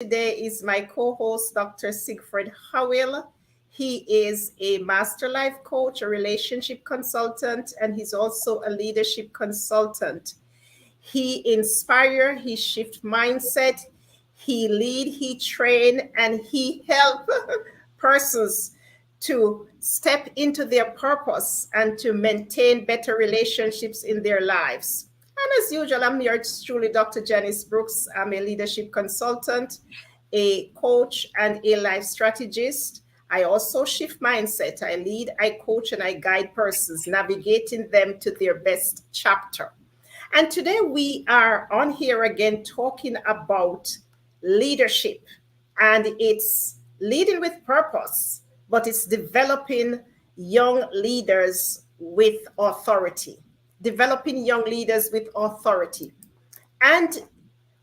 today is my co-host, Dr. Siegfried Howell. He is a master life coach, a relationship consultant, and he's also a leadership consultant. He inspire, he shift mindset, he lead, he train, and he help persons to step into their purpose and to maintain better relationships in their lives. And as usual, I'm yours truly, Dr. Janice Brooks. I'm a leadership consultant, a coach, and a life strategist. I also shift mindset. I lead, I coach, and I guide persons, navigating them to their best chapter. And today we are on here again talking about leadership, and it's leading with purpose, but it's developing young leaders with authority. Developing young leaders with authority. And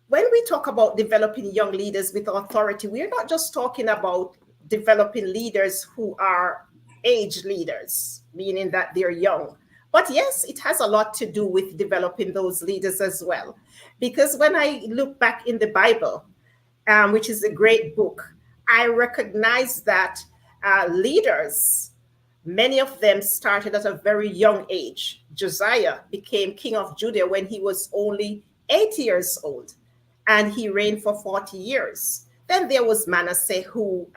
when we talk about developing young leaders with authority, we're not just talking about developing leaders who are age leaders, meaning that they're young. But yes, it has a lot to do with developing those leaders as well. Because when I look back in the Bible, which is a great book, I recognize that leaders, many of them started at a very young age. Josiah became king of Judah when he was only 8 years old, and he reigned for 40 years. Then there was Manasseh, who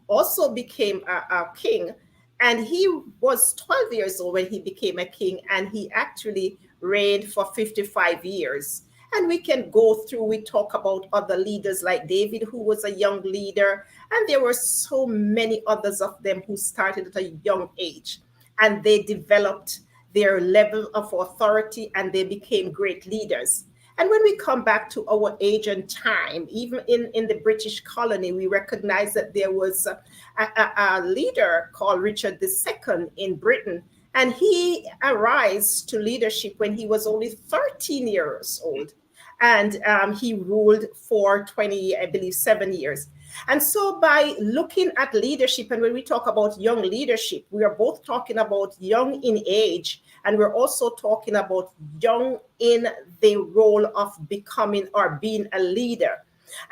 also became a king, and he was 12 years old when he became a king, and he actually reigned for 55 years. And we can go through, we talk about other leaders like David, who was a young leader, and there were so many others of them who started at a young age, and they developed their level of authority and they became great leaders. And when we come back to our age and time, even in the British colony, we recognize that there was a leader called Richard II in Britain, and he arose to leadership when he was only 13 years old. And he ruled for 20, I believe, 7 years. And so by looking at leadership, and when we talk about young leadership, we are both talking about young in age, and we're also talking about young in the role of becoming or being a leader.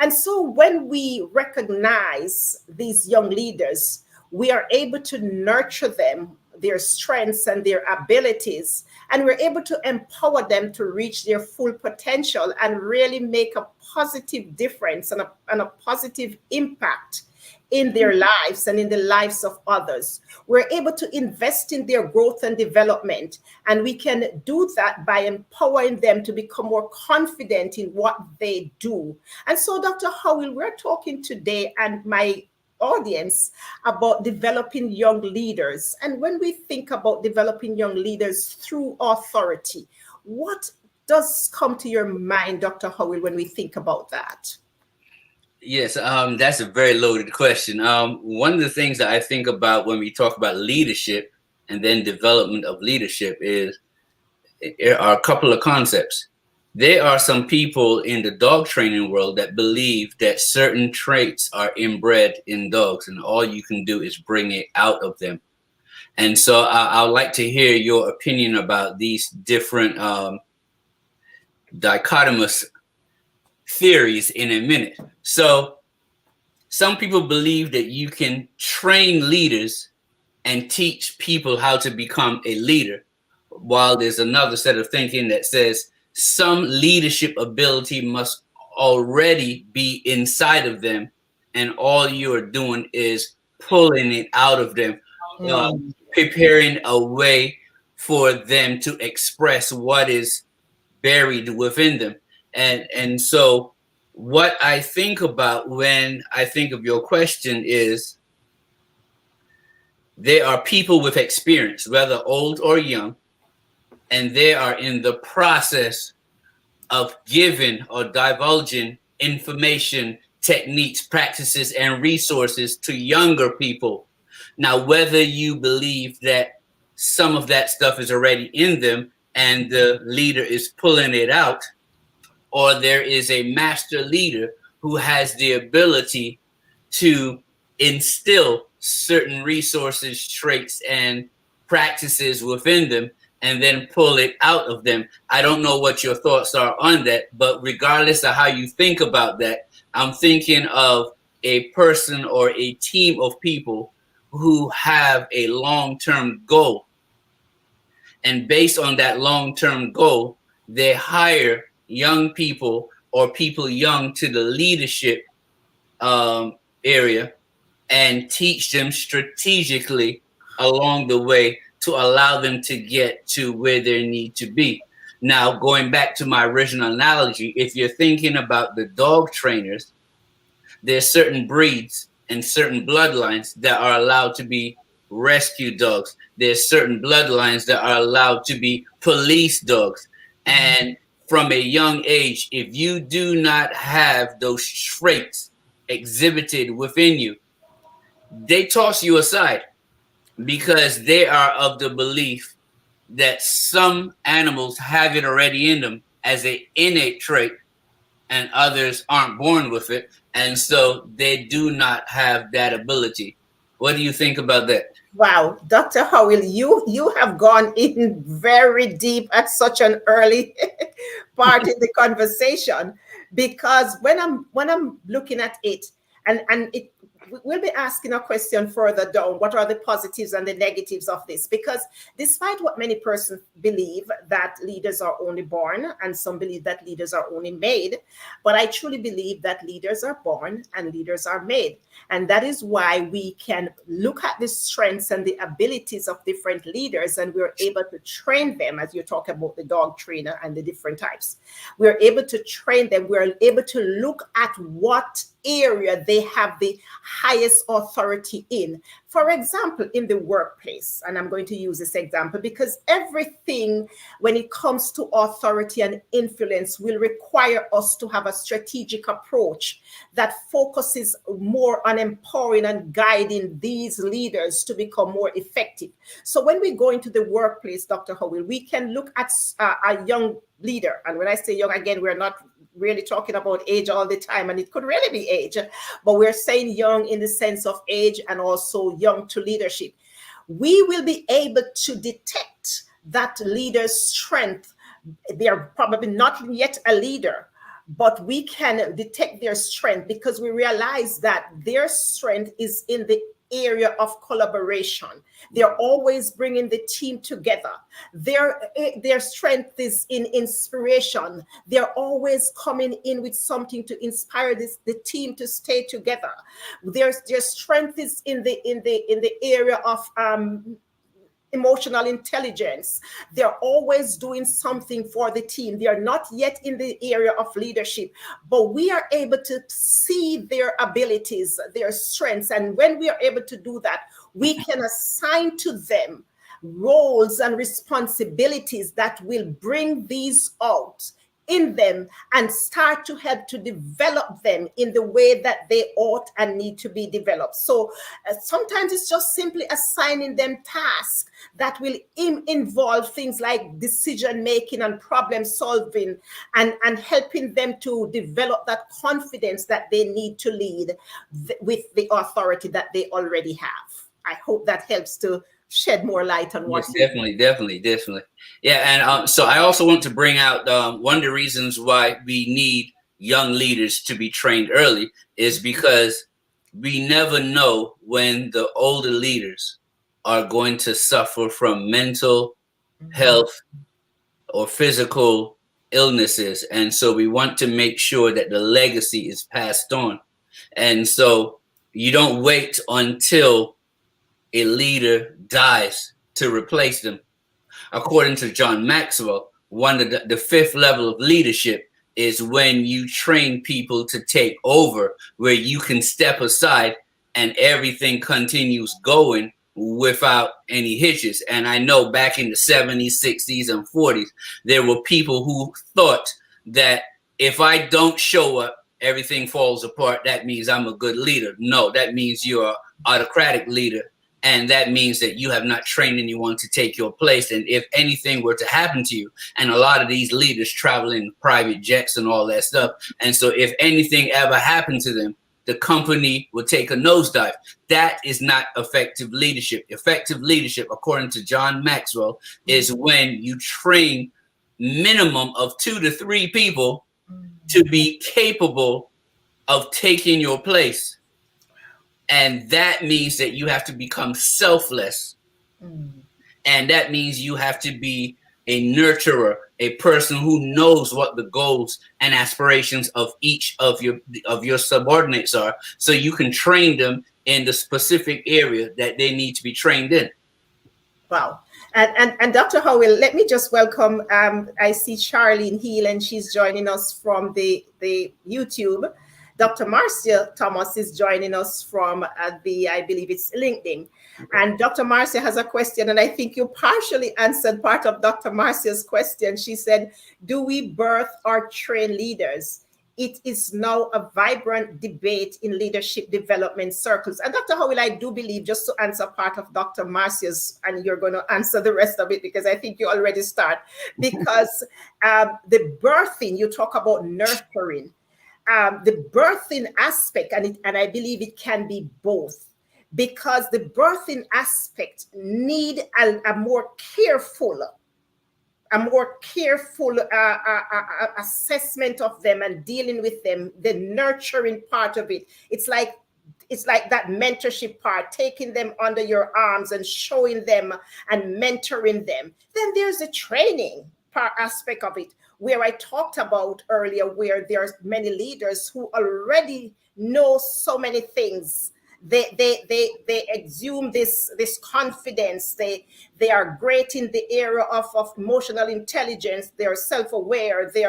And so when we recognize these young leaders, we are able to nurture them, their strengths and their abilities, and we're able to empower them to reach their full potential and really make a positive difference and a positive impact in their lives and in the lives of others. We're able to invest in their growth and development, and we can do that by empowering them to become more confident in what they do. And so, Dr. Howell, we're talking today, and my audience, about developing young leaders. And when we think about developing young leaders through authority, what does come to your mind, Dr. Howell, when we think about that? Yes, that's a very loaded question. One of the things that I think about when we talk about leadership and then development of leadership is there are a couple of concepts. There are some people in the dog training world that believe that certain traits are inbred in dogs, and all you can do is bring it out of them. And so I would like to hear your opinion about these different dichotomous theories in a minute. So some people believe that you can train leaders and teach people how to become a leader, while there's another set of thinking that says some leadership ability must already be inside of them, and all you are doing is pulling it out of them, preparing a way for them to express what is buried within them. And so what I think about when I think of your question is there are people with experience, whether old or young, and they are in the process of giving or divulging information, techniques, practices, and resources to younger people. Now, whether you believe that some of that stuff is already in them and the leader is pulling it out, or there is a master leader who has the ability to instill certain resources, traits, and practices within them and then pull it out of them. I don't know what your thoughts are on that, but regardless of how you think about that, I'm thinking of a person or a team of people who have a long-term goal. And based on that long-term goal, they hire young people or people young to the leadership area and teach them strategically along the way to allow them to get to where they need to be. Now, going back to my original analogy, if you're thinking about the dog trainers, there's certain breeds and certain bloodlines that are allowed to be rescue dogs. There's certain bloodlines that are allowed to be police dogs. And from a young age, if you do not have those traits exhibited within you, they toss you aside because they are of the belief that some animals have it already in them as an innate trait and others aren't born with it. And so they do not have that ability. What do you think about that? Wow, Dr. Howell, you have gone in very deep at such an early part in the conversation, because when I'm looking at it, and it we'll be asking a question further down, what are the positives and the negatives of this? Because despite what many persons believe, that leaders are only born, and some believe that leaders are only made, but I truly believe that leaders are born and leaders are made. And that is why we can look at the strengths and the abilities of different leaders, and we're able to train them, as you talk about the dog trainer and the different types. We're able to train them. We're able to look at what area they have the highest authority in. For example, in the workplace, and I'm going to use this example because everything when it comes to authority and influence will require us to have a strategic approach that focuses more on empowering and guiding these leaders to become more effective. So when we go into the workplace, Dr. Howell, we can look at a young leader. And when I say young, again, we're not really talking about age all the time, and it could really be age, but we're saying young in the sense of age and also young to leadership. We will be able to detect that leader's strength. They're probably not yet a leader, but we can detect their strength because we realize that their strength is in the area of collaboration. They're always bringing the team together. Their strength is in inspiration. They're always coming in with something to inspire the team to stay together. Their strength is in the area of emotional intelligence. They're always doing something for the team. They are not yet in the area of leadership, but we are able to see their abilities, their strengths. And when we are able to do that, we can assign to them roles and responsibilities that will bring these out in them and start to help to develop them in the way that they ought and need to be developed. So sometimes it's just simply assigning them tasks that will involve things like decision making and problem solving, and helping them to develop that confidence that they need to lead with the authority that they already have. I hope that helps to shed more light on what. Yes, definitely. Yeah, and so I also want to bring out one of the reasons why we need young leaders to be trained early is because we never know when the older leaders are going to suffer from mental health or physical illnesses, and so we want to make sure that the legacy is passed on. And so you don't wait until a leader dies to replace them. According to John Maxwell, one of the fifth level of leadership is when you train people to take over, where you can step aside and everything continues going without any hitches. And I know back in the 70s, 60s, and 40s, there were people who thought that if I don't show up, everything falls apart. That means I'm a good leader. No, that means you're an autocratic leader. And that means that you have not trained anyone to take your place. And if anything were to happen to you, and a lot of these leaders travel in private jets and all that stuff. And so if anything ever happened to them, the company would take a nosedive. That is not effective leadership. Effective leadership, according to John Maxwell, is when you train minimum of 2 to 3 people to be capable of taking your place. And that means that you have to become selfless. And that means you have to be a nurturer, a person who knows what the goals and aspirations of each of your subordinates are, so you can train them in the specific area that they need to be trained in. Wow. And Dr. Howell, let me just welcome, I see Charlene Hill, and she's joining us from the YouTube. Dr. Marcia Thomas is joining us from I believe it's LinkedIn. And Dr. Marcia has a question, and I think you partially answered part of Dr. Marcia's question. She said, do we birth or train leaders? It is now a vibrant debate in leadership development circles. And Dr. Howell, I do believe, just to answer part of Dr. Marcia's, and you're going to answer the rest of it because I think you already start, because the birthing, you talk about nurturing, the birthing aspect, and I believe it can be both, because the birthing aspect need a more careful assessment of them and dealing with them, the nurturing part of it. It's like that mentorship part, taking them under your arms and showing them and mentoring them. Then there's the training part aspect of it, where I talked about earlier, where there's many leaders who already know so many things. They exude this confidence. They are great in the area of emotional intelligence. They are self-aware. They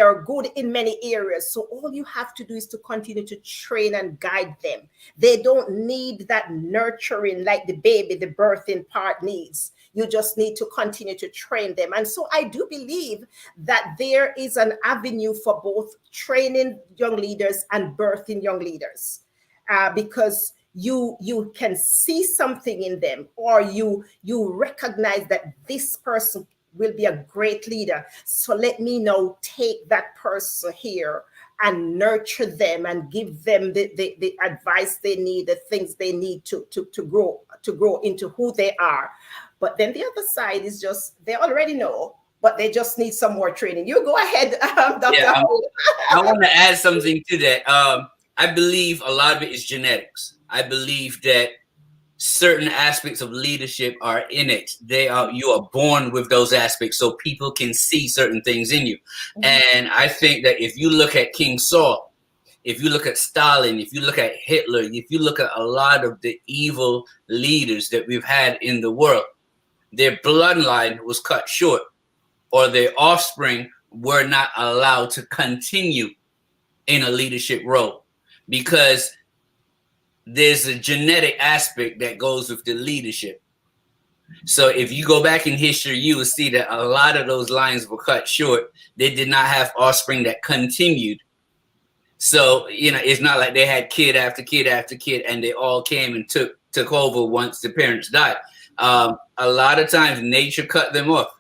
are good in many areas. So all you have to do is to continue to train and guide them. They don't need that nurturing like the baby, the birthing part needs. You just need to continue to train them. And so I do believe that there is an avenue for both training young leaders and birthing young leaders. Because you can see something in them, or you recognize that this person will be a great leader. So let me now take that person here and nurture them and give them the advice they need, the things they need to grow into who they are. But then the other side is just, they already know, but they just need some more training. You go ahead, Dr. Yeah, I want to add something to that. I believe a lot of it is genetics. I believe that certain aspects of leadership are innate. You are born with those aspects, so people can see certain things in you. And I think that if you look at King Saul, if you look at Stalin, if you look at Hitler, if you look at a lot of the evil leaders that we've had in the world, their bloodline was cut short, or their offspring were not allowed to continue in a leadership role, because there's a genetic aspect that goes with the leadership. So if you go back in history, you will see that a lot of those lines were cut short. They did not have offspring that continued. So, it's not like they had kid after kid after kid and they all came and took over once the parents died. A lot of times nature cut them off,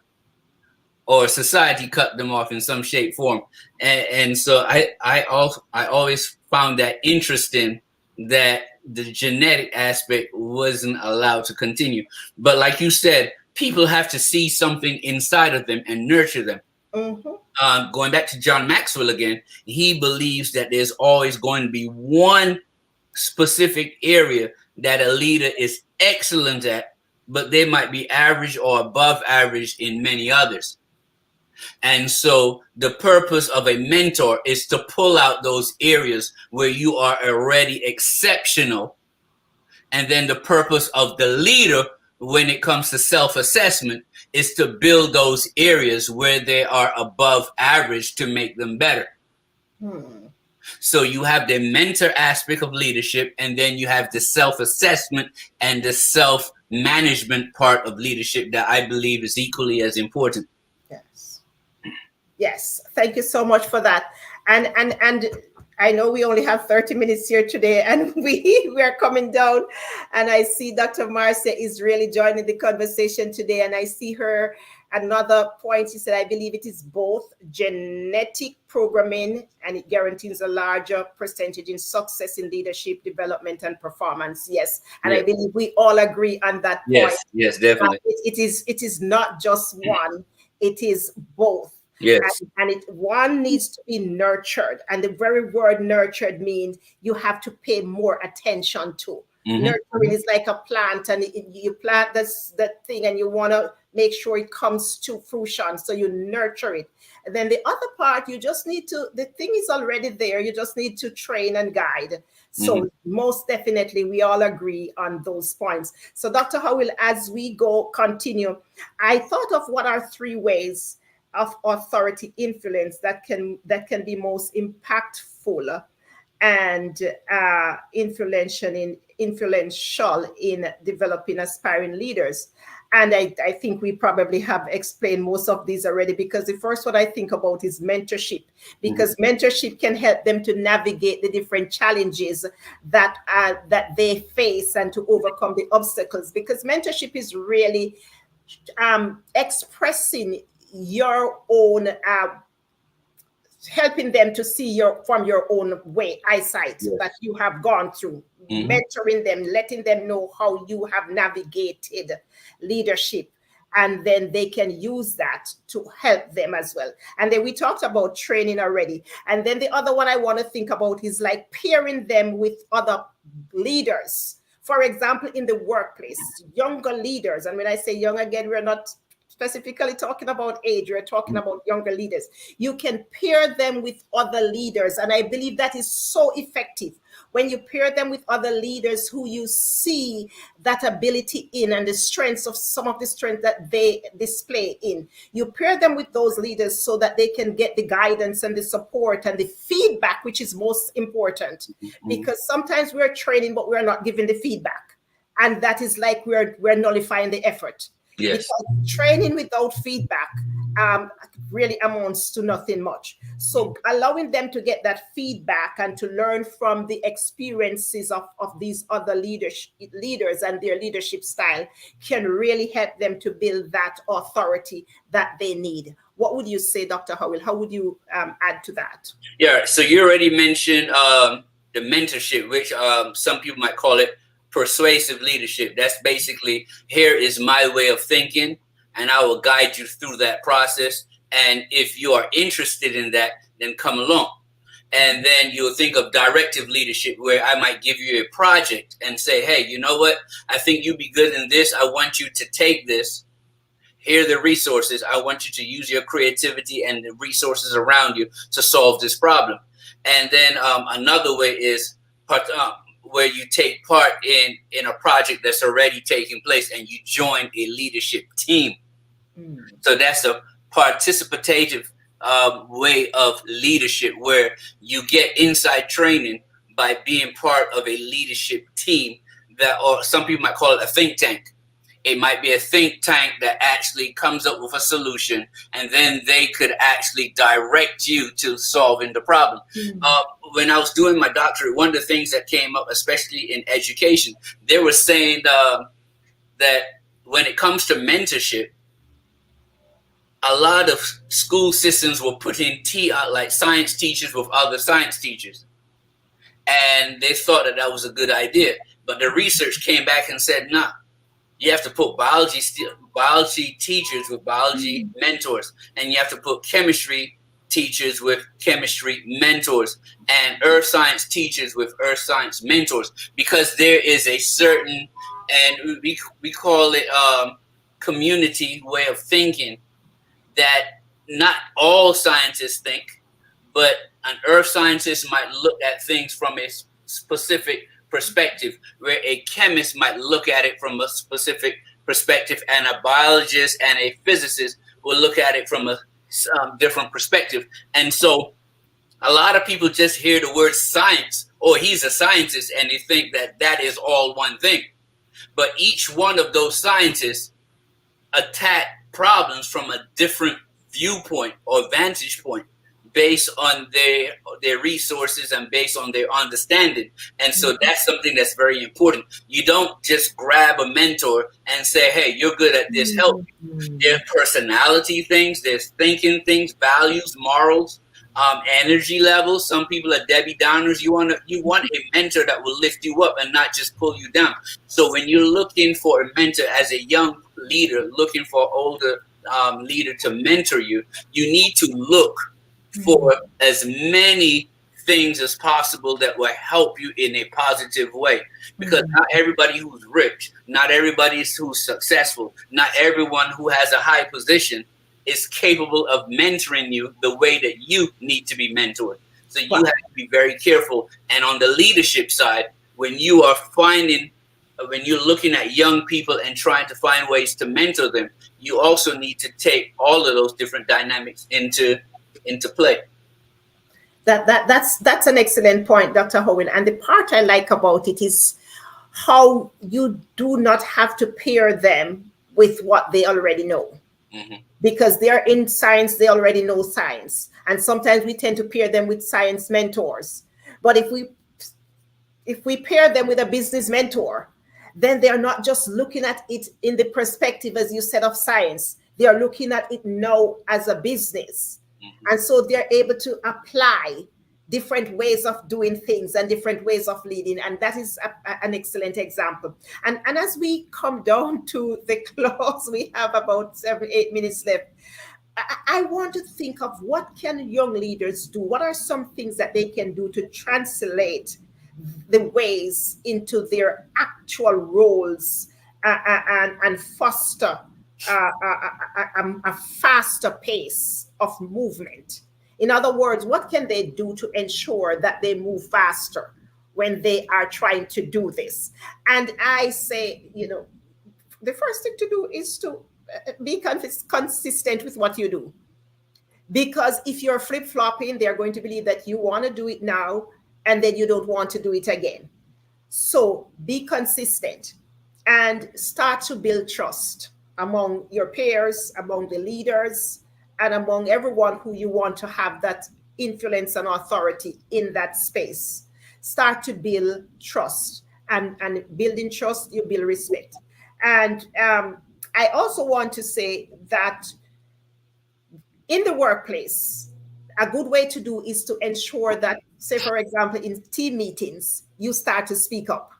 or society cut them off in some shape, form. And so I always found that interesting, that the genetic aspect wasn't allowed to continue. But like you said, people have to see something inside of them and nurture them. Going back to John Maxwell again, he believes that there's always going to be one specific area that a leader is excellent at, but they might be average or above average in many others. And so the purpose of a mentor is to pull out those areas where you are already exceptional. And then the purpose of the leader, when it comes to self-assessment, is to build those areas where they are above average to make them better. So you have the mentor aspect of leadership, and then you have the self-assessment and the self-management part of leadership that I believe is equally as important. Yes, thank you so much for that. And I know we only have 30 minutes here today, and we are coming down, and I see Dr. Marcia is really joining the conversation today, and I see her another point. She said, I believe it is both genetic programming, and it guarantees a larger percentage in success in leadership development and performance. Yes, and I believe we all agree on that point. Yes, definitely. It is not just one, it is both. Yes. And one needs to be nurtured. And the very word nurtured means you have to pay more attention to. Nurturing is like a plant, and you plant that thing and you want to make sure it comes to fruition. So you nurture it. And then the other part, you just need to, the thing is already there. You just need to train and guide. So most definitely, we all agree on those points. So Dr. Howell, as we continue, I thought of what are 3 ways of authority influence that can be most impactful and influential in developing aspiring leaders. And I think we probably have explained most of these already, because the first one I think about is mentorship, because mentorship can help them to navigate the different challenges that they face and to overcome the obstacles, because mentorship is really expressing your own helping them to see from your own eyesight that you have gone through, mentoring them, letting them know how you have navigated leadership, and then they can use that to help them as well. And then we talked about training already. And then the other one I want to think about is like pairing them with other leaders. For example, in the workplace, younger leaders. And when I say young, again, we're not specifically talking about age, we're talking about younger leaders. You can pair them with other leaders. And I believe that is so effective when you pair them with other leaders who you see that ability in and the strengths of some of the strength that they display in. You pair them with those leaders so that they can get the guidance and the support and the feedback, which is most important, because sometimes we're training, but we're not giving the feedback. And that is like we're nullifying the effort. Yes. Because training without feedback really amounts to nothing much. So allowing them to get that feedback and to learn from the experiences of these other leaders and their leadership style can really help them to build that authority that they need. What would you say, Dr. Howell? How would you add to that? Yeah, so you already mentioned the mentorship, which some people might call it persuasive leadership. That's basically, here is my way of thinking, and I will guide you through that process. And if you are interested in that, then come along. And then you'll think of directive leadership, where I might give you a project and say, hey, you know what? I think you'd be good in this. I want you to take this. Here are the resources. I want you to use your creativity and the resources around you to solve this problem. And then another way is where you take part in a project that's already taking place and you join a leadership team. So that's a participative way of leadership, where you get inside training by being part of a leadership team or some people might call it a think tank. It might be a think tank that actually comes up with a solution, and then they could actually direct you to solving the problem. When I was doing my doctorate, one of the things that came up, especially in education, they were saying that when it comes to mentorship, a lot of school systems will put in like science teachers with other science teachers. And they thought that was a good idea. But the research came back and said, nah. You have to put biology teachers with biology mentors, and you have to put chemistry teachers with chemistry mentors, and earth science teachers with earth science mentors, because there is a certain, and we call it community way of thinking, that not all scientists think, but an earth scientist might look at things from a specific perspective, where a chemist might look at it from a specific perspective, and a biologist and a physicist will look at it from a different perspective. And so a lot of people just hear the word science, or he's a scientist, and they think that that is all one thing. But each one of those scientists attack problems from a different viewpoint or vantage point, based on their resources and based on their understanding. And so that's something that's very important. You don't just grab a mentor and say, hey, you're good at this, help me. There's personality things, there's thinking things, values, morals, energy levels. Some people are Debbie Downers. You want a mentor that will lift you up and not just pull you down. So when you're looking for a mentor as a young leader, looking for older leader to mentor you, you need to look for as many things as possible that will help you in a positive way. Because not everybody who's rich, not everybody who's successful, not everyone who has a high position is capable of mentoring you the way that you need to be mentored. So you have to be very careful. And on the leadership side, when you're looking at young people and trying to find ways to mentor them, you also need to take all of those different dynamics into play. That's an excellent point, Dr. Howill. And the part I like about it is how you do not have to pair them with what they already know. Because they're in science, they already know science. And sometimes we tend to pair them with science mentors. But if we pair them with a business mentor, then they're not just looking at it in the perspective, as you said, of science. They are looking at it now as a business. And so they're able to apply different ways of doing things and different ways of leading. And that is an excellent example. And as we come down to the close, we have about 7-8 minutes left. I want to think of what can young leaders do? What are some things that they can do to translate the ways into their actual roles and foster a faster pace of movement? In other words, what can they do to ensure that they move faster when they are trying to do this? And I say, the first thing to do is to be consistent with what you do. Because if you're flip-flopping, they're going to believe that you want to do it now and then you don't want to do it again. So be consistent and start to build trust among your peers, among the leaders, and among everyone who you want to have that influence and authority in that space. Start to build trust, and building trust, you build respect. And I also want to say that in the workplace, a good way to do is to ensure that, say, for example, in team meetings, you start to speak up.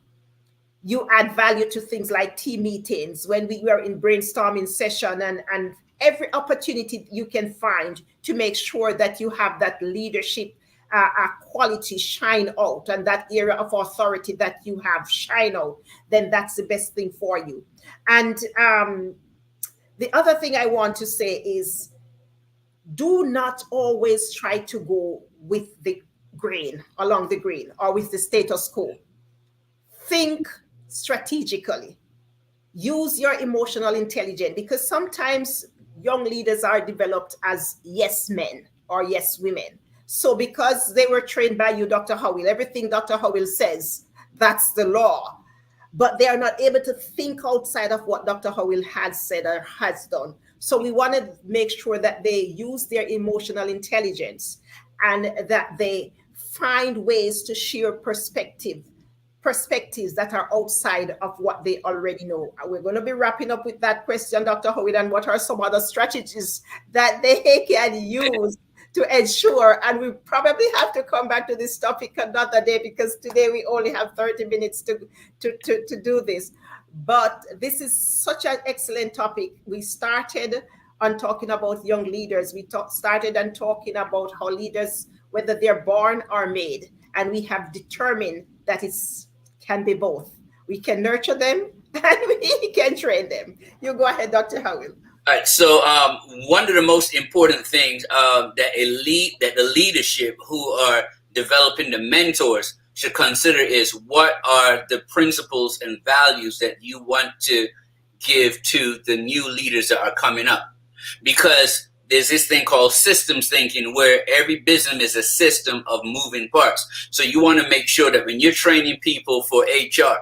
You add value to things like team meetings, when we were in brainstorming session, and every opportunity you can find to make sure that you have that leadership quality shine out, and that area of authority that you have shine out, then that's the best thing for you. And the other thing I want to say is, do not always try to go with the grain, along the grain, or with the status quo. Think strategically. Use your emotional intelligence, because sometimes young leaders are developed as yes men or yes women. So because they were trained by you, Dr. Howill, everything Dr. Howill says, that's the law. But they are not able to think outside of what Dr. Howill has said or has done. So we want to make sure that they use their emotional intelligence and that they find ways to share perspectives that are outside of what they already know. We're going to be wrapping up with that question, Dr. Howill, and what are some other strategies that they can use to ensure, and we probably have to come back to this topic another day, because today we only have 30 minutes to do this. But this is such an excellent topic. We started on talking about young leaders. We started on talking about how leaders, whether they're born or made, and we have determined that it can be both. We can nurture them and we can train them. You go ahead, Dr. Howill. All right. So one of the most important things that the leadership who are developing the mentors should consider is, what are the principles and values that you want to give to the new leaders that are coming up? Because there's this thing called systems thinking, where every business is a system of moving parts. So you want to make sure that when you're training people for HR,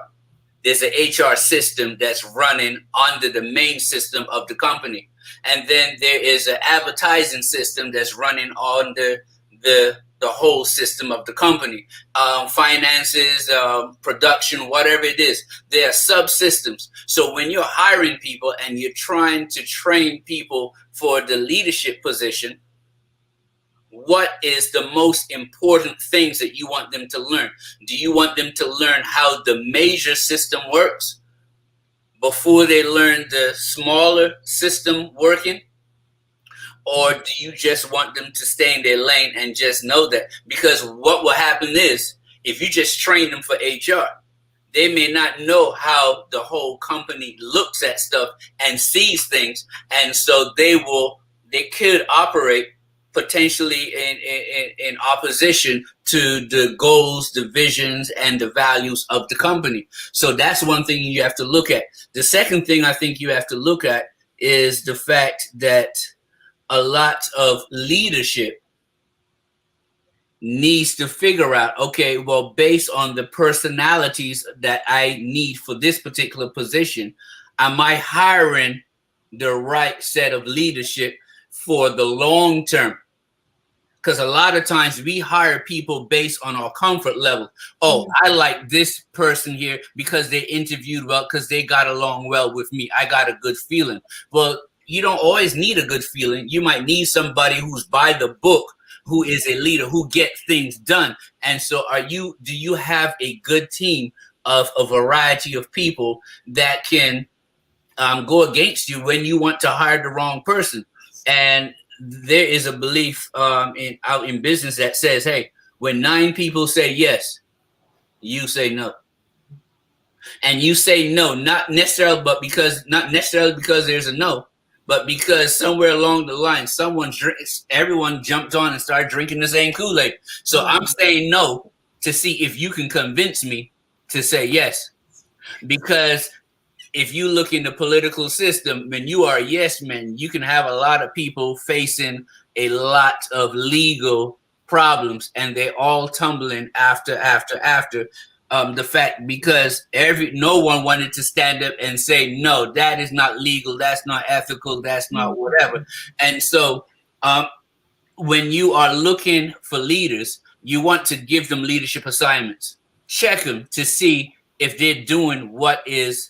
there's an HR system that's running under the main system of the company. And then there is an advertising system that's running under the whole system of the company. Finances, production, whatever it is, there are subsystems. So when you're hiring people and you're trying to train people for the leadership position, what is the most important things that you want them to learn? Do you want them to learn how the major system works before they learn the smaller system working? Or do you just want them to stay in their lane and just know that? Because what will happen is, if you just train them for HR, they may not know how the whole company looks at stuff and sees things. And so they could operate potentially in opposition to the goals, the visions, and the values of the company. So that's one thing you have to look at. The second thing I think you have to look at is the fact that a lot of leadership needs to figure out, okay, well, based on the personalities that I need for this particular position, am I hiring the right set of leadership for the long term? Because a lot of times we hire people based on our comfort level. Oh, I like this person here because they interviewed well, because they got along well with me. I got a good feeling. Well, you don't always need a good feeling. You might need somebody who's by the book, who is a leader, who gets things done. And so do you have a good team of a variety of people that can go against you when you want to hire the wrong person? And there is a belief out in business that says, hey, when 9 people say yes, you say no. And you say no, not necessarily because there's a no, but because somewhere along the line, everyone jumped on and started drinking the same Kool-Aid. So I'm saying no to see if you can convince me to say yes. Because if you look in the political system, when you are a yes man, you can have a lot of people facing a lot of legal problems, and they're all tumbling after the fact, because no one wanted to stand up and say, no, that is not legal, that's not ethical, that's not whatever. And so when you are looking for leaders, you want to give them leadership assignments. Check them to see if they're doing what is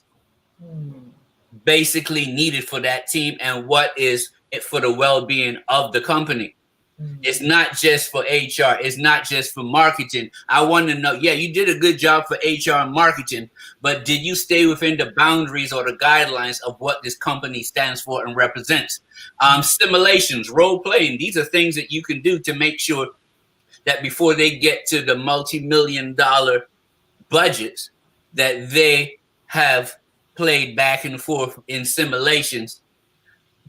basically needed for that team and what is for the well-being of the company. It's not just for HR. It's not just for marketing. I want to know, yeah, you did a good job for HR and marketing, but did you stay within the boundaries or the guidelines of what this company stands for and represents? Simulations, role playing, these are things that you can do to make sure that before they get to the multi-million-dollar budgets, that they have played back and forth in simulations,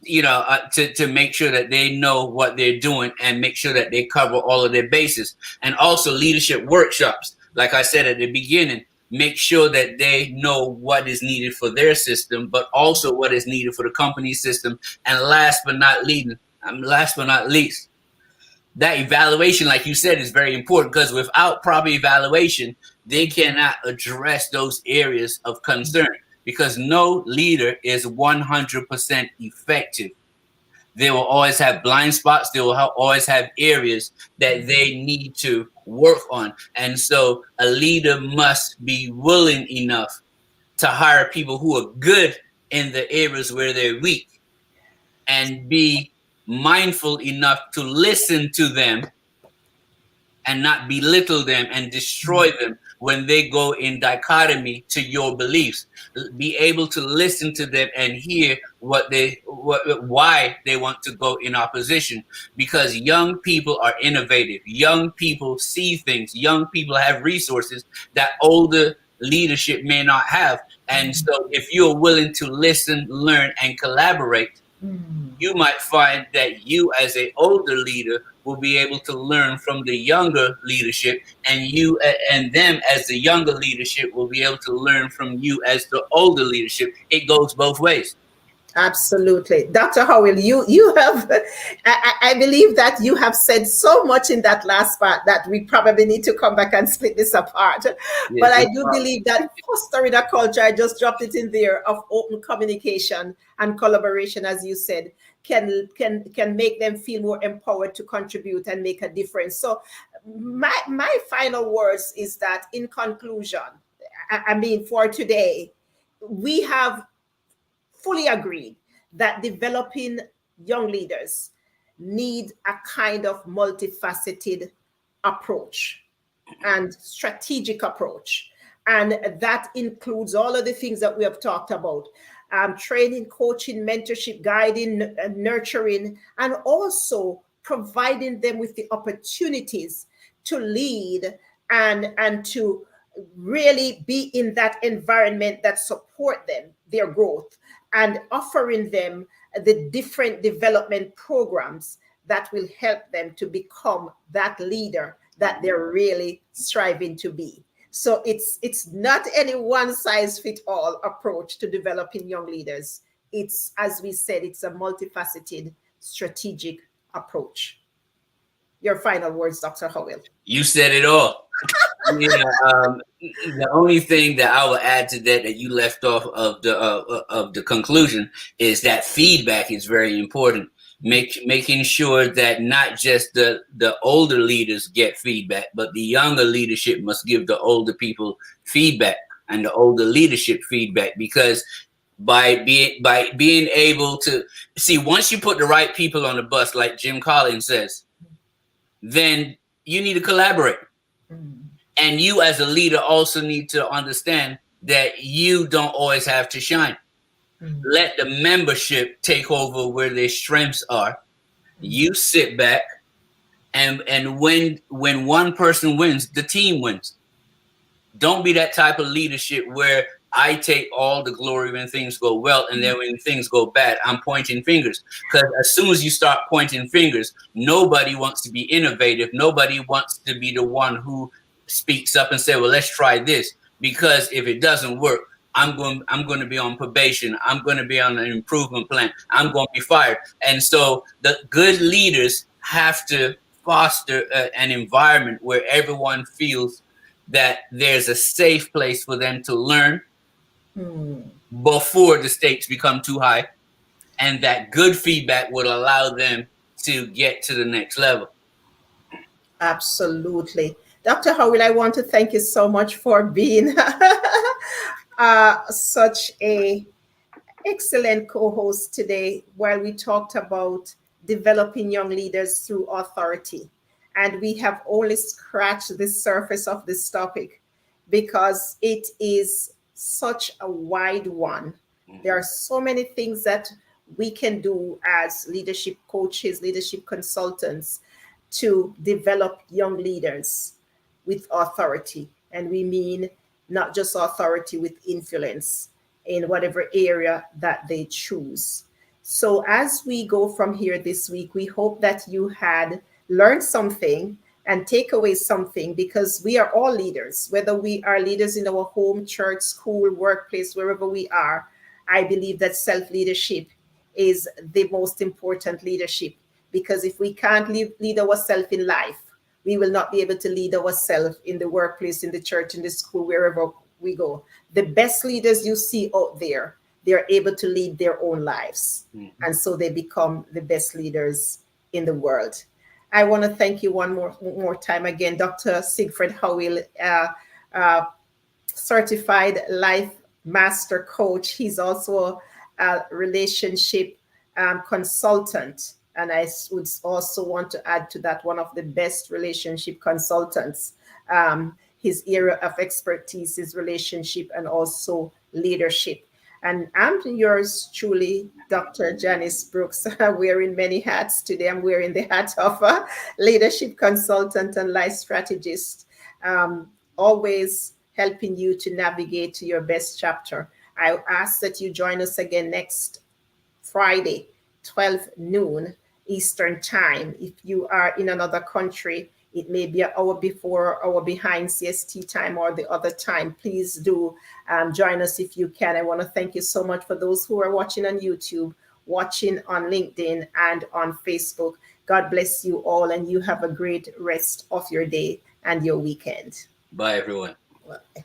to make sure that they know what they're doing and make sure that they cover all of their bases. And also leadership workshops, like I said at the beginning, make sure that they know what is needed for their system, but also what is needed for the company system. And last but not least, that evaluation, like you said, is very important, because without proper evaluation, they cannot address those areas of concern. Because no leader is 100% effective. They will always have blind spots. They will always have areas that they need to work on. And so a leader must be willing enough to hire people who are good in the areas where they're weak, and be mindful enough to listen to them and not belittle them and destroy them when they go in dichotomy to your beliefs. Be able to listen to them and hear why they want to go in opposition. Because young people are innovative. Young people see things. Young people have resources that older leadership may not have. And so if you're willing to listen, learn, and collaborate, you might find that you as an older leader will be able to learn from the younger leadership, and you and them as the younger leadership will be able to learn from you as the older leadership. It goes both ways. Absolutely. Dr. Howell, you have, I believe that you have said so much in that last part that we probably need to come back and split this apart. Yes, but I do believe that fostering a culture, I just dropped it in there, of open communication and collaboration, as you said, can make them feel more empowered to contribute and make a difference. So my final words is that, in conclusion, I mean, for today, we have fully agreed that developing young leaders need a kind of multifaceted approach and strategic approach. And that includes all of the things that we have talked about. training, coaching, mentorship, guiding, nurturing, and also providing them with the opportunities to lead and to really be in that environment that support them, their growth, and offering them the different development programs that will help them to become that leader that they're really striving to be. So it's not any one size fit all approach to developing young leaders. It's, as we said, it's a multifaceted strategic approach. Your final words, Dr. Howell. You said it all. Yeah, the only thing that I will add to that you left off of the conclusion is that feedback is very important. Making sure that not just the older leaders get feedback, but the younger leadership must give the older people feedback and the older leadership feedback, because by being able to see, once you put the right people on the bus, like Jim Collins says, then you need to collaborate. And you as a leader also need to understand that you don't always have to shine. Let the membership take over where their strengths are. You sit back, and when one person wins, the team wins. Don't be that type of leadership where I take all the glory when things go well, and then when things go bad, I'm pointing fingers. Because as soon as you start pointing fingers, nobody wants to be innovative. Nobody wants to be the one who speaks up and say, well, let's try this, because if it doesn't work, I'm going to be on probation. I'm going to be on an improvement plan. I'm going to be fired. And so the good leaders have to foster an environment where everyone feels that there's a safe place for them to learn before the stakes become too high, and that good feedback would allow them to get to the next level. Absolutely. Dr. Howell, I want to thank you so much for being such a excellent co-host today, while we talked about developing young leaders through authority. And we have only scratched the surface of this topic because it is such a wide one. There are so many things that we can do as leadership coaches, leadership consultants, to develop young leaders with authority. And we mean not just authority with influence in whatever area that they choose. So as we go from here this week, we hope that you had learned something and take away something, because we are all leaders, whether we are leaders in our home, church, school, workplace, wherever we are. I believe that self-leadership is the most important leadership, because if we can't lead ourselves in life, we will not be able to lead ourselves in the workplace, in the church, in the school, wherever we go. The best leaders you see out there, they're able to lead their own lives. And so they become the best leaders in the world. I want to thank you one more time again, Dr. Siegfried Howell, certified life master coach. He's also a relationship consultant. And I would also want to add to that, one of the best relationship consultants. His area of expertise is relationship and also leadership. And I'm yours truly, Dr. Janice Brooks, wearing many hats today. I'm wearing the hat of a leadership consultant and life strategist, always helping you to navigate to your best chapter. I ask that you join us again next Friday, 12 noon Eastern time. If you are in another country, it may be an hour before or behind CST time or the other time. Please do join us if you can. I want to thank you so much for those who are watching on YouTube, watching on LinkedIn and on Facebook. God bless you all, and you have a great rest of your day and your weekend. Bye, everyone. Bye.